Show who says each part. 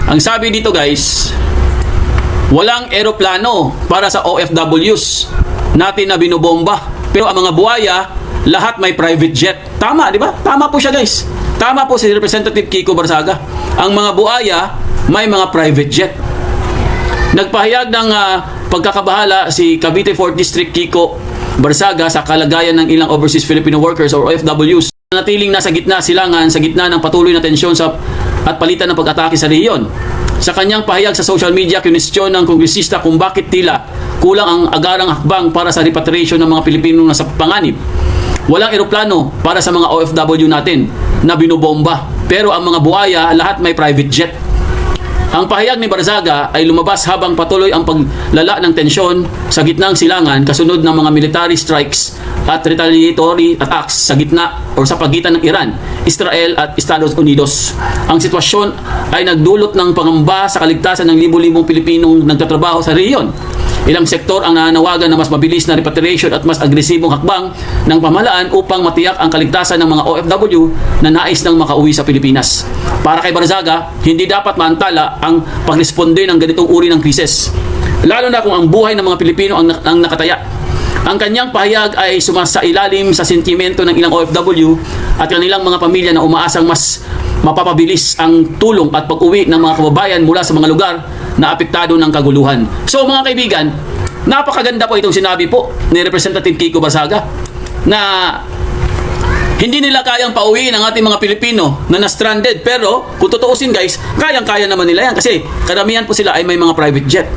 Speaker 1: Ang sabi dito guys, walang eroplano para sa OFWs natin na binobomba. Pero ang mga buhaya, lahat may private jet. Tama, di ba? Tama po siya guys. Tama po si Representative Kiko Barsaga. Ang mga buhaya, may mga private jet. Nagpahayag ng pagkakabahala si Cavite 4th District Kiko Barsaga sa kalagayan ng ilang overseas Filipino workers or OFWs. Natiling nasa gitna silangan sa gitna ng patuloy na tensyon at palitan ng pag-atake sa rehiyon. Sa kanyang pahayag sa social media, kinwestiyon ng kongresista kung bakit tila kulang ang agarang hakbang para sa repatriation ng mga Pilipino na sa panganib. Walang eroplano para sa mga OFW natin na binobomba. Pero ang mga buhaya, lahat may private jet. Ang pahayag ni Barsaga ay lumabas habang patuloy ang paglala ng tensyon sa gitnang silangan kasunod ng mga military strikes at retaliatory attacks sa gitna o sa pagitan ng Iran, Israel at Estados Unidos. Ang sitwasyon ay nagdulot ng pangamba sa kaligtasan ng libu-libong Pilipinong nagtatrabaho sa rehiyon. Ilang sektor ang nananawagan na mas mabilis na repatriation at mas agresibong hakbang ng pamahalaan upang matiyak ang kaligtasan ng mga OFW na nais nang makauwi sa Pilipinas. Para kay Barsaga, hindi dapat maantala ang pagresponde ng ganitong uri ng krisis, lalo na kung ang buhay ng mga Pilipino ang nakataya. Ang kanyang pahayag ay sumasailalim sa sentimento ng ilang OFW at kanilang mga pamilya na umaasang mas mapapabilis ang tulong at pag-uwi ng mga kababayan mula sa mga lugar na apektado ng kaguluhan. So mga kaibigan, napakaganda po itong sinabi po ni Representative Kiko Barsaga na hindi nila kayang pauwiin ang ating mga Pilipino na na-stranded, pero kung tutuusin guys, kayang-kaya naman nila yan kasi karamihan po sila ay may mga private jet.